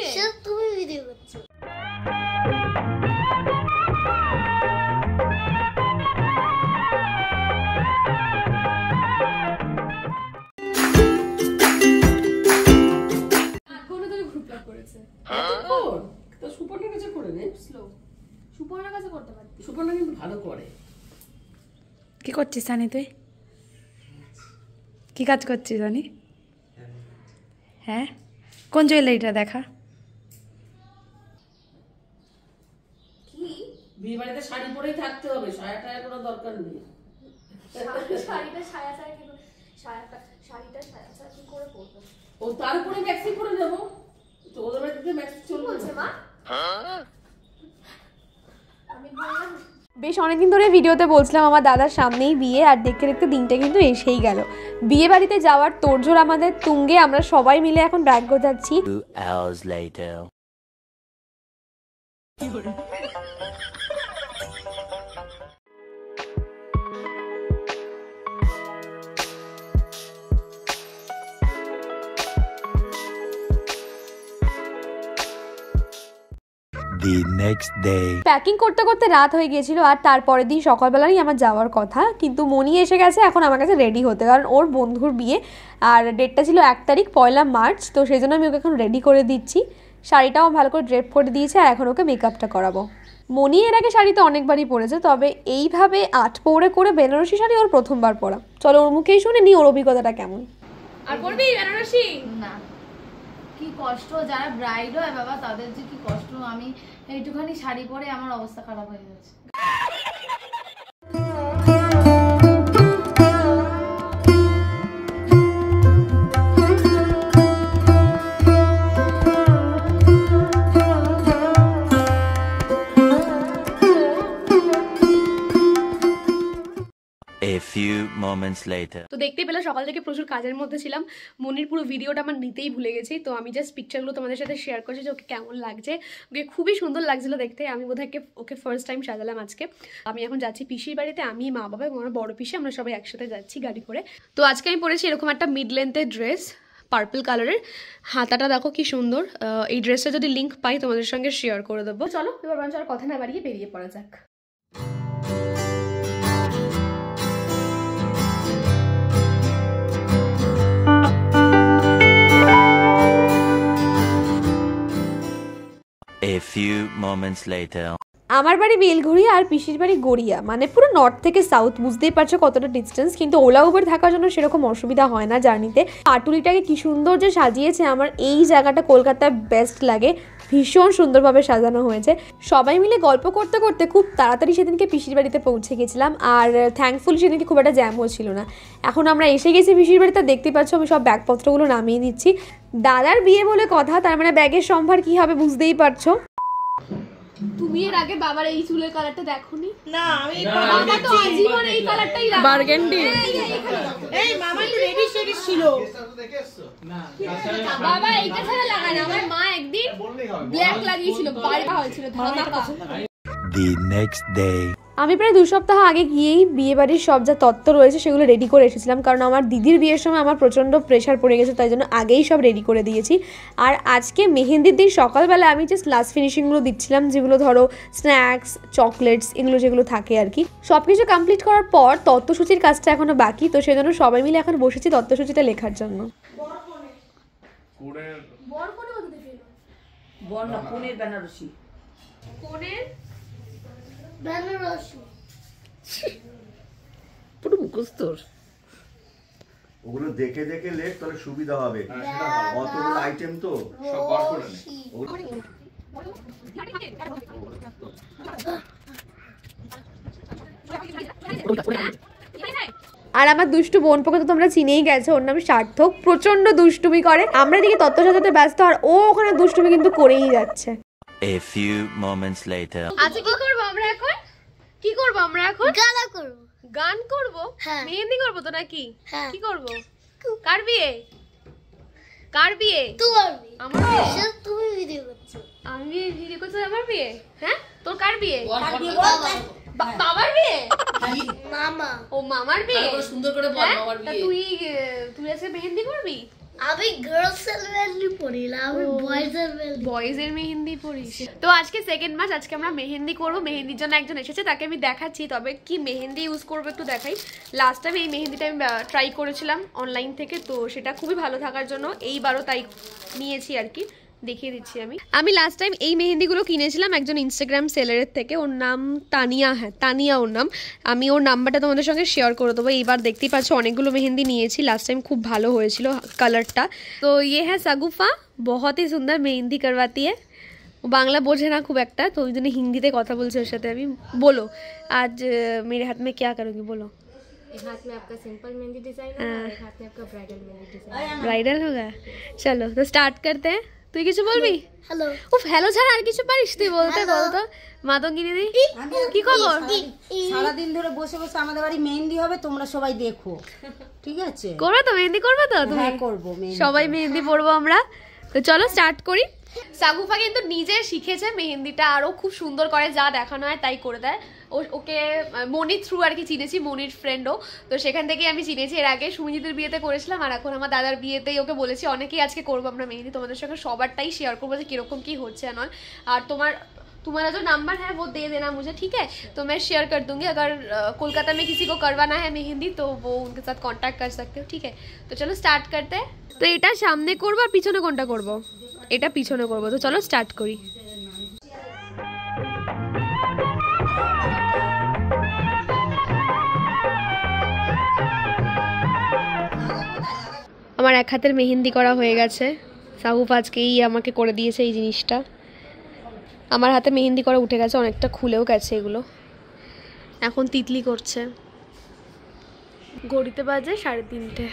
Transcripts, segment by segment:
বিয়ে? সব তুমি ভিডিও করছো। এখনো তো গ্রুপ লাভ করেছে। তো সুপর্ণার কাছে করে নে। স্লো। সুপর্ণার কাছে করতে পারতি। সুপর্ণা কিন্তু ভালো করে। কি করছিস সানি তুই? কি কাজ করছিস সানি? হ্যাঁ, কোন জুয়েলারিটা দেখা? কি? বিয়ে বাড়িতে শাড়ি পরেই থাকতে হবে, সায়াটা কোনো দরকার নেই। শাড়িটা সায়া ছাড়া কি শাড়িটা সায়া ছাড়া কি করে পরবো? ও তার উপরে ম্যাক্সি করে দেবো। তো ওদের বাড়িতে ম্যাক্সি চলবে বলছে মা? আমি বললাম বেশ অনেকদিন ধরে ভিডিওতে বলছিলাম আমার দাদার সামনেই বিয়ে, আর দেখতে দেখতে দিনটা কিন্তু এসেই গেল। বিয়ে বাড়িতে যাওয়ার তোড়জোড় আমাদের তুঙ্গে, আমরা সবাই মিলে এখন ব্যাগ গোছাচ্ছি। 2 hours later. The next day. Packing করতে করতে রাত হয়ে গিয়েছিল, আর তারপরের দিন সকালবেলারই আমার যাওয়ার কথা, কিন্তু মনি এসে গেছে এখন আমার কাছে রেডি হতে, কারণ ওর বন্ধুর বিয়ে আর ডেটটা ছিল 1 তারিখ 1 মার্চ। তো সেই জন্য আমি ওকে এখন রেডি করে দিচ্ছি, শাড়িটাও ভালো করে ড্রেপ করে দিয়েছে, আর এখন ওকে মেকআপটা করাবো। মনি এর আগে শাড়ি তো অনেকবারই পরেছে, তবে এইভাবে 8 পৌড়ে করে বেনারসি শাড়ি ওর প্রথমবার পরা। চলো ওর মুখেই শুনে নি ওর অভিজ্ঞতাটা কেমন। আর পরবি বেনারসি? না, কি কষ্ট যারা ব্রাইড হয় বাবা, তাদের যে কি কষ্ট। আমি এইটুখানি শাড়ি পরে আমার অবস্থা খারাপ হয়ে যাচ্ছে। A few moments later. তো দেখতেই পেলে সকাল থেকে প্রচুর কাজের মধ্যে ছিলাম। মনির পুরো ভিডিওটা আমার নিতেই ভুলে গেছি, তো আমি জাস্ট পিকচারগুলো তোমাদের সাথে শেয়ার করছি যে ওকে কেমন লাগছে। ওকে খুবই সুন্দর লাগছিল দেখতে। আমি বোধহয় ওকে ফার্স্ট টাইম সাজালাম আজকে। আমি এখন যাচ্ছি পিসির বাড়িতে, আমি মা বাবা এবং আমার বড় পিসি, আমরা সবাই একসাথে যাচ্ছি গাড়ি করে। তো আজকে আমি পরেছি এরকম একটা মিড লেন্থের ড্রেস, পার্পল কালারের। হাতাটা দেখো কি সুন্দর। এই ড্রেসটা যদি লিঙ্ক পাই তোমাদের সঙ্গে শেয়ার করে দেবো। চলো এবার বরঞ্চ আর কথা না বাড়িয়ে বেরিয়ে পড়া যাক। A few moments later. আমার বাড়ি বেলঘড়িয়া আর পিসির বাড়ি গড়িয়া, মানে পুরো নর্থ থেকে সাউথ, বুঝতেই পারছো কতটা ডিস্টেন্স। কিন্তু ওলা উবের থাকার জন্য সেরকম অসুবিধা হয় না জার্নিতে। পাটুলিটাকে কি সুন্দর যে সাজিয়েছে, আমার এই জায়গাটা কলকাতার বেস্ট লাগে, ভীষণ সুন্দরভাবে সাজানো হয়েছে। সবাই মিলে গল্প করতে করতে খুব তাড়াতাড়ি সেদিনকে পিসির বাড়িতে পৌঁছে গেছিলাম, আর থ্যাঙ্কফুলি সেদিনকে খুব একটা জ্যামও ছিল না। এখন আমরা এসে গেছি পিসির বাড়িতে, দেখতে পাচ্ছ আমি সব ব্যাগপত্রগুলো নামিয়ে দিচ্ছি। দাদার বিয়ে বলে কথা, তার মানে ব্যাগের সম্ভার কি হবে বুঝতেই পারছো। তুমি এর আগে বাবার এই চুলের কালারটা দেখোনি? না, আমি বাবা তো আজীবন এই কালারটাই রাখে। বার্গেন্ডি। এই মামা তো রেডি শেডি ছিল। না, বাবা এইটা ছাড়া লাগায় না। আমার মা একদিন ব্ল্যাক লাগিয়েছিল, বারবার হয়েছিল ধামাকা। The next day. আমি প্রায় 2 সপ্তাহ আগে গিয়েই বিয়ে বাড়ির সব যা তত্ত্ব রয়েছে সেগুলো রেডি করে এসেছিলাম, কারণ আমার দিদির বিয়ের সময় আমার প্রচণ্ড প্রেশার পড়ে গেছে, তাই জন্য আগেই সব রেডি করে দিয়েছি। আর আজকে মেহেন্দির দিন সকালবেলা আমি জাস্ট লাস্ট ফিনিশিংগুলো দিচ্ছিলাম, যেগুলো ধরো স্ন্যাক্স, চকলেটস, এগুলো যেগুলো থাকে আর কি। সব কিছু কমপ্লিট করার পর তত্ত্বসূচির কাজটা এখনো বাকি, তো সেজন্য সবাই মিলে এখন বসেছি তত্ত্বসূচিটা লেখার জন্য। বেনারসি। বেনারসি পুরো মুখস্থর। ওগুলো দেখে দেখে লেখ, তাহলে সুবিধা হবে। অতগুলো আইটেম তো সব বার করে নে। আর আমার দুষ্টু বোন পোকে তো তোমরা চিনেই গেছো, ওর নাম সার্থক। প্রচন্ড দুষ্টুমি করে, আমরা এদিকে তত্ত্ব সাজাতে ব্যস্ত, আর ও ওখানে দুষ্টুমি কিন্তু করেই যাচ্ছে। A few moments later. আচ্ছা কি করব আমরা এখন? কি করব আমরা এখন? গালা করব। গান করব? হ্যাঁ। মেহেন্দি করব তো নাকি? হ্যাঁ। কি করব? কার বিয়ে? কার বিয়ে? তোমার বিয়ে। আমার বিয়ে? সব তুমি ভিডিও করছো। আমি ভিডিও করছি আমার বিয়ে? হ্যাঁ? তোর কার বিয়ে? বাবা। বাবার বিয়ে? মামা। ও মামার বিয়ে? সুন্দর করে বল হ্যাঁ? বাবার তা বিয়ে। তুই আজকে মেহেন্দি করবি? আমি গার্লসের মেহেন্দি পরি না, আমি বয়েজের মেহেন্দি। বয়েজের মেহেন্দি পরিস? তো আজকে 2nd মার্চ, আজকে আমরা মেহেন্দি করব। মেহেন্দির জন্য একজন এসেছে, তাকে আমি দেখাচ্ছি। তবে কি মেহেন্দি ইউজ করবো একটু দেখাই। লাস্ট টাইম এই মেহেন্দিটা আমি ট্রাই করেছিলাম অনলাইন থেকে, তো সেটা খুবই ভালো থাকার জন্য এইবারও তাই নিয়েছি আর কি। দেখিয়ে দিচ্ছি আমি লাস্ট টাইম এই মেহেন্দিগুলো কিনেছিলাম একজন ইনস্টাগ্রাম সেলারের থেকে। ওর নাম তানিয়া, হ্যাঁ তানিয়া ওর নাম। আমি ওর নাম্বারটা তোমাদের সঙ্গে শেয়ার করে দেবো। এইবার দেখতেই পাচ্ছ অনেকগুলো মেহেন্দি নিয়েছি, লাস্ট টাইম খুব ভালো হয়েছিল কালারটা। তো ইয়ে হ্যাঁ সাগুফা, বহুত ही সুন্দর মেহেন্দি করवाती है। ও বাংলা বোঝে না খুব একটা, তো ওই জন্য হিন্দিতে কথা বলছে ওর সাথে আমি। বলো আজ मेरे हाथ में क्या करोगी, बोलो। एक हाथ में आपका सिंपल मेहंदी डिजाइन है और एक हाथ में आपका ब्राइडल मेहंदी डिजाइन। ब्राइडल होगा, चलो तो स्टार्ट करते हैं। তুই কিছু বলবি? হ্যালো। উফ হ্যালো ছাড়া আর কিছু পারিস তুই বলতে? বলতো মাতঙ্গিনী দি কি খবর? সারাদিন ধরে বসে বসে আমাদের বাড়ি মেহেন্দি হবে, তোমরা সবাই দেখো, ঠিক আছে? করবে তো মেহেন্দি, করবে তো তুমি? হ্যাঁ করবো, সবাই মেহেন্দি পরবো আমরা। তো চলো স্টার্ট করি। সাগুফা কিন্তু নিজে শিখেছে মেহেন্দিটা, আরো খুব সুন্দর করে, যা দেখানো হয় তাই করে দেয়। ওকে মনির থ্রু আর কি চিনেছি, মনির ফ্রেন্ডও। তো সেখান থেকেই আমি চিনেছি। এর আগে সুমিজিতের বিয়েতে করেছিলাম, আর এখন আমার দাদার বিয়েতেই ওকে বলেছি। অনেকেই আজকে করবো আমরা মেহেন্দি, তোমাদের সঙ্গে সবারটাই শেয়ার করবো যে কিরকম কি হচ্ছে না। আর तुम्हारा जो नंबर है वो दे देना मुझे, ठीक है? तो मैं शेयर कर दूंगी। अगर कोलकाता में किसी को करवाना है मेहंदी तो वो उनके साथ कांटेक्ट कर सकते हो, ठीक है? तो चलो स्टार्ट करते हैं। तो এটা সামনে করব আর পিছনে কোনটা করব? এটা পিছনে করব। তো চলো স্টার্ট করি। আমার এক হাতের মেহেন্দি করা হয়ে গেছে। সাগুফ আজকেই আমাকে করে দিয়েছে এই জিনিসটা। আমার হাতে মেহেন্দি করা উঠে গেছে, অনেকটা খুলেও গেছে এগুলো। এখন তিতলি করছে। ঘড়িতে বাজে 3:30।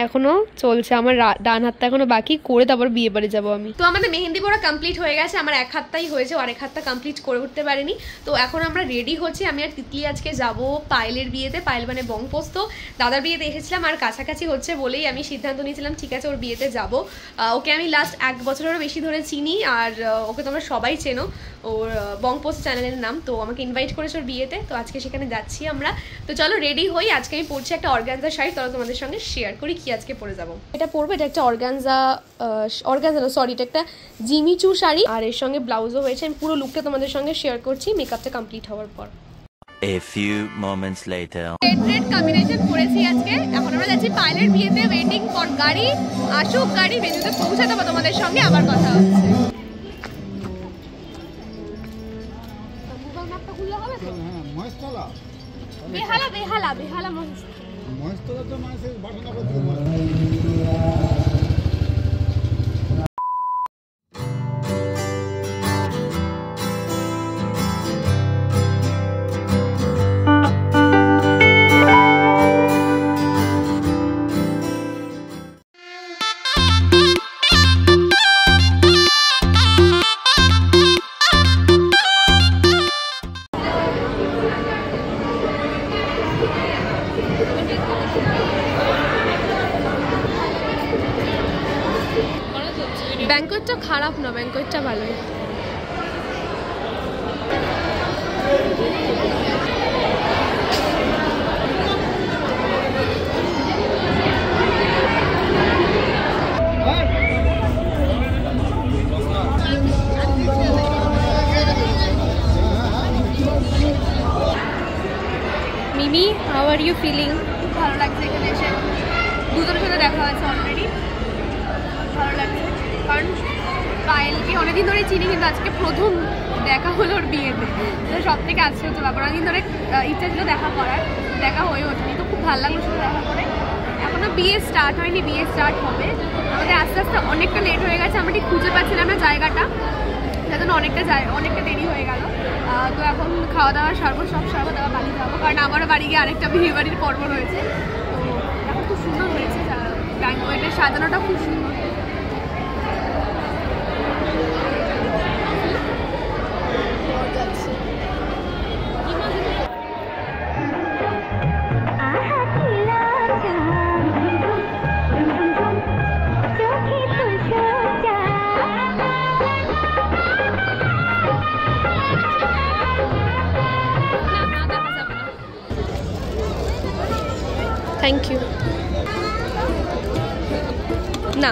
এখনো চলছে। আমার ডান হাতটা এখনো বাকি, করে তারপর বিয়ে বাড়ি যাবো আমি। তো আমাদের মেহেন্দি করা কমপ্লিট হয়ে গেছে। আমার এক হাতটাই হয়েছে, আর এক হাতটা কমপ্লিট করে উঠতে পারিনি। তো এখন আমরা রেডি হচ্ছি। আমি আর তিতলি আজকে যাব পায়েলের বিয়েতে। পায়েল মানে বংপোস্ত। দাদার বিয়েতে এসেছিলাম, আর কাছাকাছি হচ্ছে বলেই আমি সিদ্ধান্ত নিয়েছিলাম ঠিক আছে ওর বিয়েতে যাব। ওকে আমি লাস্ট 1 বছরেরও বেশি ধরে চিনি, আর ওকে তোমরা সবাই চেনো। ওর বংপোস্ট চ্যানেলের নাম। তো আমাকে ইনভাইট করেছে ওর বিয়েতে, তো আজকে সেখানে যাচ্ছি আমরা। তো চলো রেডি হই। আজকে আমি পরছি একটা অর্গানজা শাড়ি, তাহলে তোমাদের সঙ্গে শেয়ার করি কি আজকে পরে যাবো। এটা পরবো, এটা একটা অর্গানজা না সরি, এটা একটা জিমিচু শাড়ি, আর এর সঙ্গে ব্লাউজও হয়েছে। আমি পুরো লুকটা তোমাদের সঙ্গে শেয়ার করছি মেকআপটা কমপ্লিট হওয়ার পর। A few moments later. Red combination পরেছি আজকে। এখন আমরা যাচ্ছি পায়েলের বিয়েতে, ওয়েটিং ফর গাড়ি আসুক। গাড়ি ভেন্যুতে পৌঁছে দেবো, তোমাদের সঙ্গে আবার কথা হচ্ছে। বেহালা বেহালা বেহালা মহেশতলা তো মানুষের বাসনা করতে। ব্যাংকোয়েটটা খারাপ না, ব্যাংকোয়েটটা ভালোই। মিমি, হাউ আর ইউ ফিলিং? খুব ভালো লাগছে এখানে এসে। দুজনের সাথে দেখা হয়েছে অলরেডি, ভালো লাগছে। কারণ পায়েলকে অনেকদিন ধরে চিনি, কিন্তু আজকে প্রথম দেখা হলো ওর বিয়েতে। সব থেকে আশ্চর্য ব্যাপার, অনেকদিন ধরে ইচ্ছা ছিল দেখা করার, দেখা হয়ে ওঠেনি। তো খুব ভালো লাগলো শুধু দেখা করে। এখনও বিয়ে স্টার্ট হয়নি, বিয়ে স্টার্ট হবে। আমাদের আস্তে আস্তে অনেকটা লেট হয়ে গেছে, আমরা ঠিক খুঁজে পাচ্ছিলাম না জায়গাটা, যার জন্য অনেকটা দেরি হয়ে গেল। তো এখন খাওয়া দাওয়া সারবো, সব সারবো, তারপর বাড়ি যাবো। কারণ আমারও বাড়ি গিয়ে আরেকটা বিয়ে বাড়ির পর্ব রয়েছে। তো এখন খুব সুন্দর হয়েছে, ব্যাংকোয়েটের সাজানোটা খুব সুন্দর। Thank you. না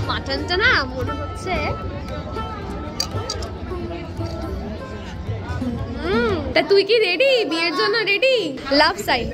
মাটনটা না মনে হচ্ছে তা তুই কি রেডি বিয়ের জন্য রেডি লাভ সাইন